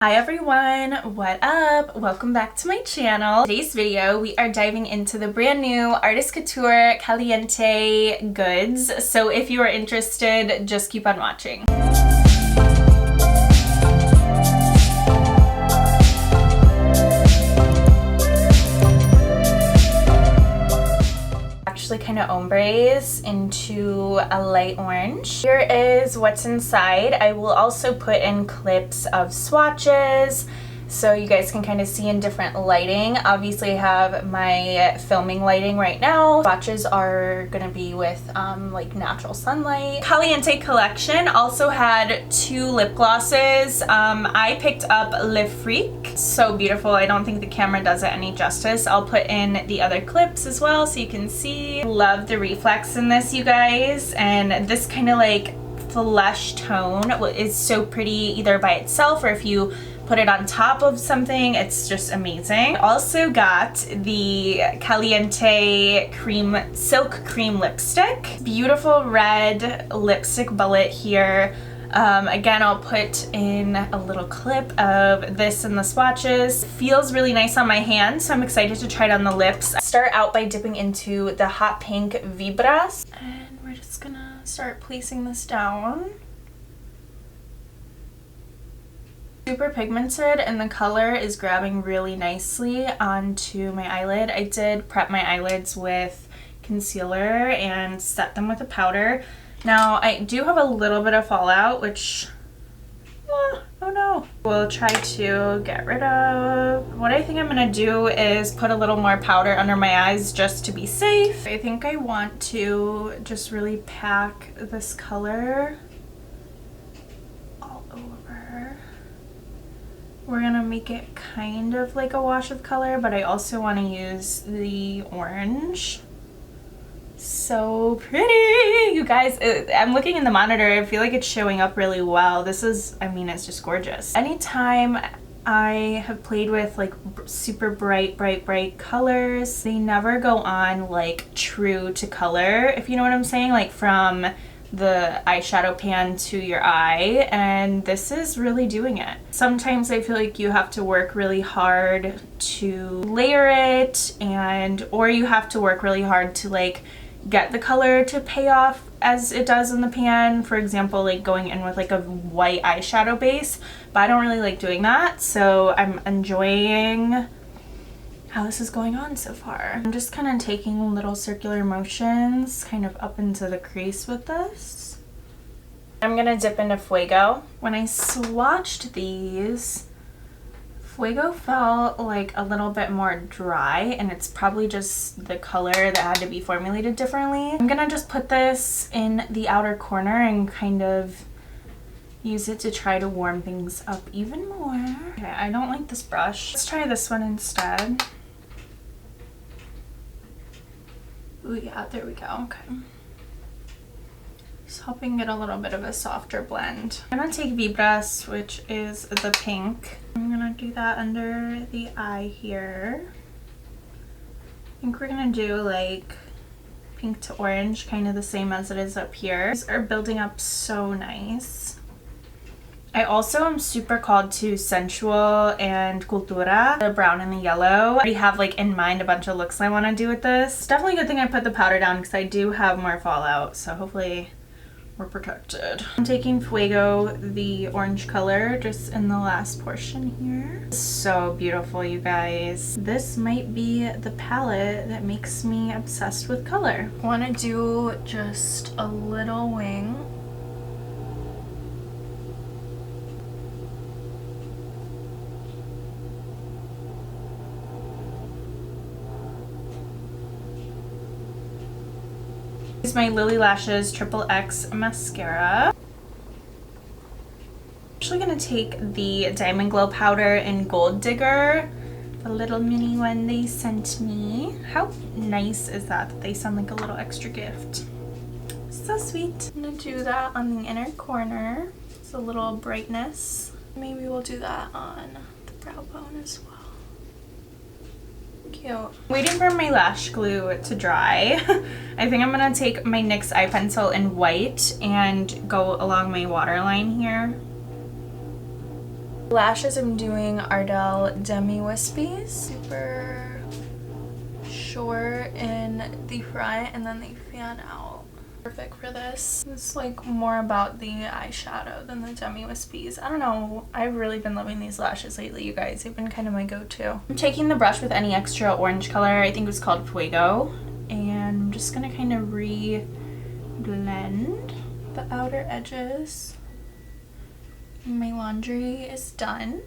Hi everyone, what up? Welcome back to my channel. Today's video, we are diving into the brand new Artist Couture Caliente goods. So if you are interested, just keep on watching. Actually kind of ombres into a light orange. Here is what's inside. I will also put in clips of swatches so you guys can kind of see in different lighting. Obviously I have my filming lighting right now. Swatches are gonna be with like natural sunlight. Caliente collection also had two lip glosses. I picked up Le Freak. So beautiful. I don't think the camera does it any justice. I'll put in the other clips as well so you can see. Love the reflex in this, you guys, and this kind of like flesh tone is so pretty either by itself or if you put it on top of something. It's just amazing. Also got the Caliente silk cream lipstick. Beautiful red lipstick bullet here. Again, I'll put in a little clip of this in the swatches. Feels really nice on my hand, so I'm excited to try it on the lips. Start out by dipping into the hot pink Vibras, and we're just gonna start placing this down. Super pigmented, and the color is grabbing really nicely onto my eyelid. I did prep my eyelids with concealer and set them with a powder. Now I do have a little bit of fallout, which oh no, we'll try to get rid of. What I think I'm gonna do is put a little more powder under my eyes just to be safe. I think I want to just really pack this color all over. We're gonna make it kind of like a wash of color, but I also want to use the orange. So pretty, you guys. I'm looking in the monitor. I feel like it's showing up really well. This is, I mean, it's just gorgeous. Anytime I have played with like super bright colors, they never go on like true to color, if you know what I'm saying, like from the eyeshadow pan to your eye, and this is really doing it. Sometimes I feel like you have to work really hard to layer it, or you have to work really hard to like get the color to pay off as it does in the pan. For example, like going in with like a white eyeshadow base, but I don't really like doing that, so I'm enjoying how this is going on so far. I'm just kind of taking little circular motions kind of up into the crease with this. I'm gonna dip into Fuego. When I swatched these, Fuego felt like a little bit more dry, and it's probably just the color that had to be formulated differently. I'm gonna just put this in the outer corner and kind of use it to try to warm things up even more. Okay, I don't like this brush. Let's try this one instead. Ooh, yeah, there we go. Okay. Just helping get a little bit of a softer blend. I'm gonna take Vibras, which is the pink. I'm gonna do that under the eye here. I think we're gonna do like pink to orange, kind of the same as it is up here. These are building up so nice. I also am super called to Sensual and Cultura, the brown and the yellow. I already have like in mind a bunch of looks I want to do with this. Definitely a good thing I put the powder down because I do have more fallout, so hopefully we're protected. I'm taking Fuego, the orange color, just in the last portion here. So beautiful, you guys. This might be the palette that makes me obsessed with color. I want to do just a little wing. This is my Lilly Lashes XXX mascara. I'm actually gonna take the Diamond Glow powder in Gold Digger, the little mini one they sent me. How nice is that they send like a little extra gift? So sweet. I'm gonna do that on the inner corner. It's a little brightness. Maybe we'll do that on the brow bone as well. Cute. Waiting for my lash glue to dry. I think I'm gonna take my NYX eye pencil in white and go along my waterline here. Lashes, I'm doing Ardell Demi Wispies. Super short in the front and then they fan out. Perfect for this. It's like more about the eyeshadow than the Demi Wispies. I don't know. I've really been loving these lashes lately, you guys. They've been kind of my go-to. I'm taking the brush with any extra orange color. I think it was called Fuego. And I'm just gonna kind of re-blend the outer edges. My laundry is done.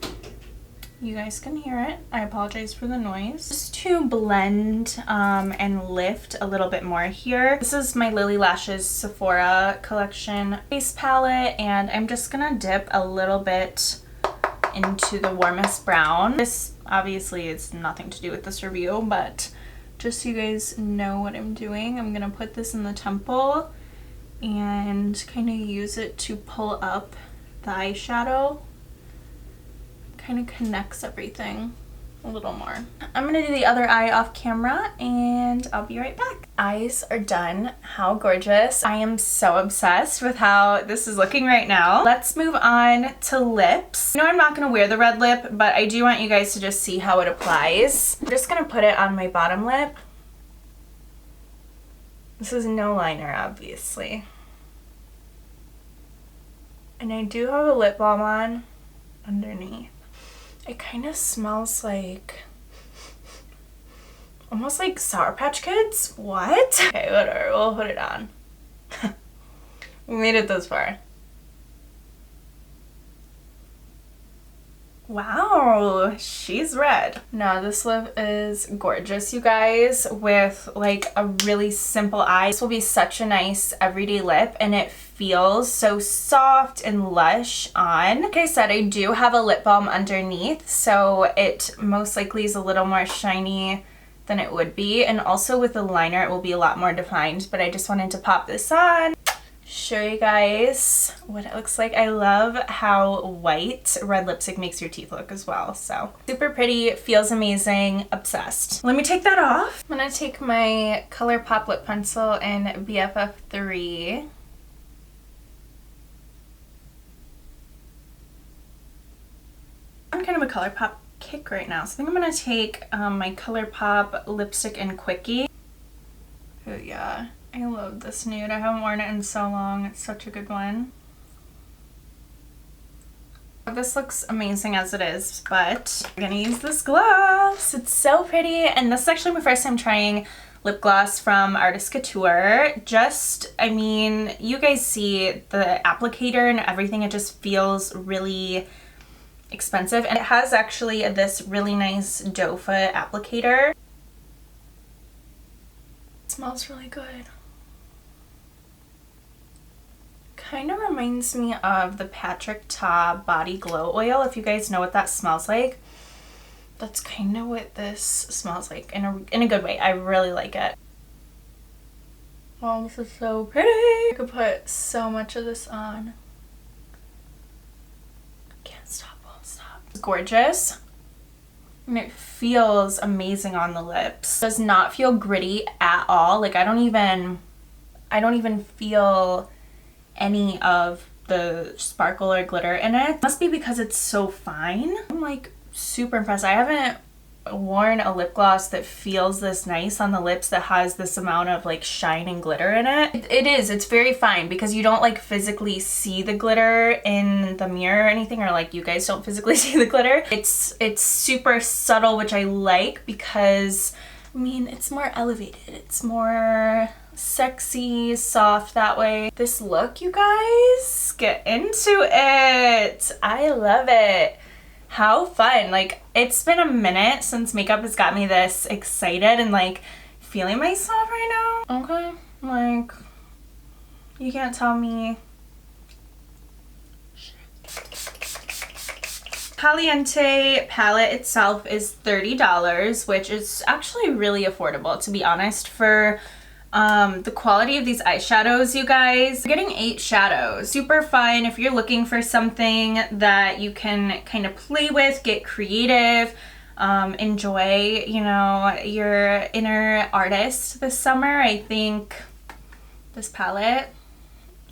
You guys can hear it. I apologize for the noise. Just to blend and lift a little bit more here. This is my Lilly Lashes Sephora collection face palette, and I'm just gonna dip a little bit into the warmest brown. This obviously is nothing to do with this review, but just so you guys know what I'm doing, I'm gonna put this in the temple and kind of use it to pull up the eyeshadow. Kind of connects everything a little more. I'm gonna do the other eye off camera and I'll be right back. Eyes are done. How gorgeous. I am so obsessed with how this is looking right now. Let's move on to lips. No, I'm not gonna wear the red lip, but I do want you guys to just see how it applies. I'm just gonna put it on my bottom lip. This is no liner, obviously. And I do have a lip balm on underneath. It kind of smells like, almost like Sour Patch Kids. What? Okay, whatever, we'll put it on. We made it this far. Wow, she's red. Now this lip is gorgeous, you guys, with like a really simple eye. This will be such a nice everyday lip and it feels so soft and lush on. Like I said, I do have a lip balm underneath, so it most likely is a little more shiny than it would be. And also with the liner, it will be a lot more defined, but I just wanted to pop this on, show you guys what it looks like. I love how white red lipstick makes your teeth look as well. So super pretty, feels amazing, obsessed. Let me take that off. I'm gonna take my ColourPop lip pencil in BFF3. I'm kind of a ColourPop kick right now, so I think I'm gonna take my ColourPop lipstick in Quickie. Oh yeah. I love this nude. I haven't worn it in so long. It's such a good one. This looks amazing as it is, but I'm gonna use this gloss. It's so pretty, and this is actually my first time trying lip gloss from Artist Couture. I mean, you guys see the applicator and everything. It just feels really expensive, and it has actually this really nice doe foot applicator. It smells really good. Kind of reminds me of the Patrick Ta Body Glow Oil, if you guys know what that smells like. That's kind of what this smells like in a good way. I really like it. Oh, this is so pretty. I could put so much of this on. Can't stop, won't stop. It's gorgeous. And it feels amazing on the lips. It does not feel gritty at all. Like I don't even feel any of the sparkle or glitter in it. It must be because it's so fine. I'm like super impressed. I haven't worn a lip gloss that feels this nice on the lips that has this amount of like shine and glitter in it. It's very fine because you don't like physically see the glitter in the mirror or anything, or like you guys don't physically see the glitter. It's super subtle, which I like because I mean it's more elevated. It's more sexy, soft that way. This look, you guys, get into it. I love it. How fun. Like it's been a minute since makeup has got me this excited and like feeling myself right now. Okay, like you can't tell me. Caliente palette itself is $30, which is actually really affordable, to be honest, for the quality of these eyeshadows, you guys. You're getting 8 shadows. Super fun if you're looking for something that you can kind of play with, get creative, enjoy, you know, your inner artist this summer. I think this palette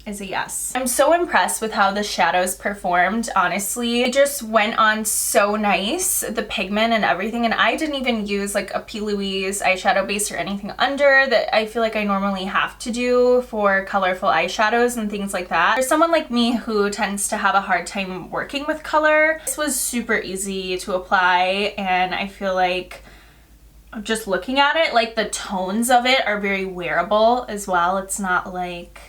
is a yes. I'm so impressed with how the shadows performed, honestly. It just went on so nice, the pigment and everything, and I didn't even use like a P. Louise eyeshadow base or anything under that I feel like I normally have to do for colorful eyeshadows and things like that. For someone like me who tends to have a hard time working with color, this was super easy to apply, and I feel like just looking at it, like the tones of it are very wearable as well. It's not like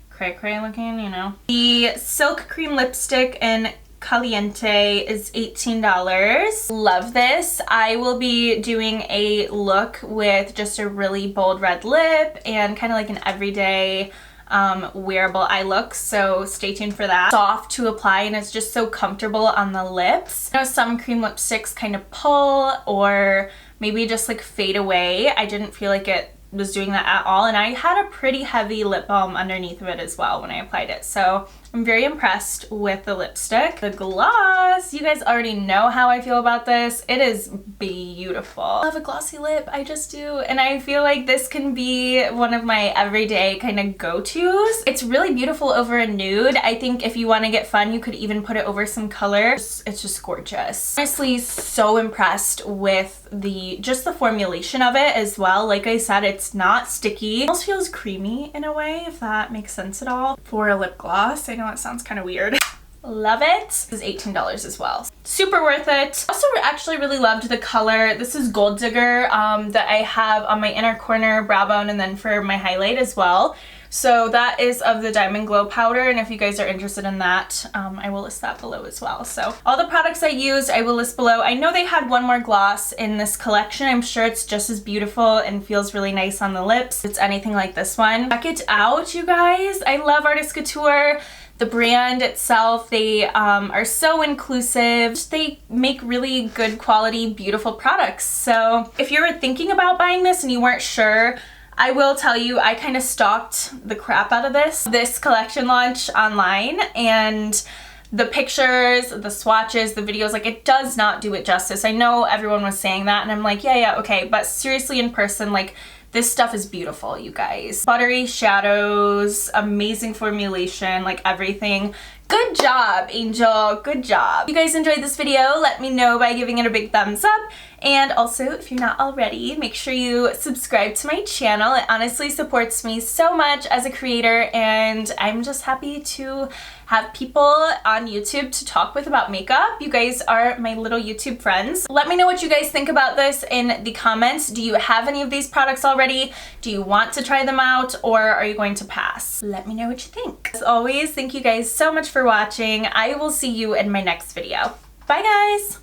cray looking, you know. The Silk Cream Lipstick in Caliente is $18. Love this. I will be doing a look with just a really bold red lip and kind of like an everyday wearable eye look, so stay tuned for that. Soft to apply, and it's just so comfortable on the lips. I know some cream lipsticks kind of pull or maybe just like fade away. I didn't feel like it was doing that at all, and I had a pretty heavy lip balm underneath of it as well when I applied it, so I'm very impressed with the lipstick. The gloss, you guys already know how I feel about this. It is beautiful. I love a glossy lip, I just do, and I feel like this can be one of my everyday kind of go-tos. It's really beautiful over a nude. I think if you want to get fun, you could even put it over some color. It's just gorgeous. Honestly, so impressed with just the formulation of it as well. Like I said, it's not sticky. It almost feels creamy in a way, if that makes sense at all. For a lip gloss, I know it sounds kind of weird. Love it. This is $18 as well. Super worth it. Also actually really loved the color. This is Gold Digger that I have on my inner corner brow bone and then for my highlight as well. So that is of the Diamond Glow powder, and if you guys are interested in that, I will list that below as well. So all the products I used, I will list below. I know they had one more gloss in this collection. I'm sure it's just as beautiful and feels really nice on the lips. It's anything like this one. Check it out, you guys. I love Artist Couture. The brand itself, they are so inclusive. They make really good quality, beautiful products. So if you were thinking about buying this and you weren't sure, I will tell you, I kind of stalked the crap out of this collection launch online, and the pictures, the swatches, the videos, like it does not do it justice. I know everyone was saying that, and I'm like, yeah, okay, but seriously in person, like this stuff is beautiful, you guys. Buttery shadows, amazing formulation, like everything. Good job, Angel, good job. If you guys enjoyed this video, let me know by giving it a big thumbs up. And also, if you're not already, make sure you subscribe to my channel. It honestly supports me so much as a creator, and I'm just happy to have people on YouTube to talk with about makeup. You guys are my little YouTube friends. Let me know what you guys think about this in the comments. Do you have any of these products already? Do you want to try them out, or are you going to pass? Let me know what you think. As always, thank you guys so much for watching. I will see you in my next video. Bye, guys!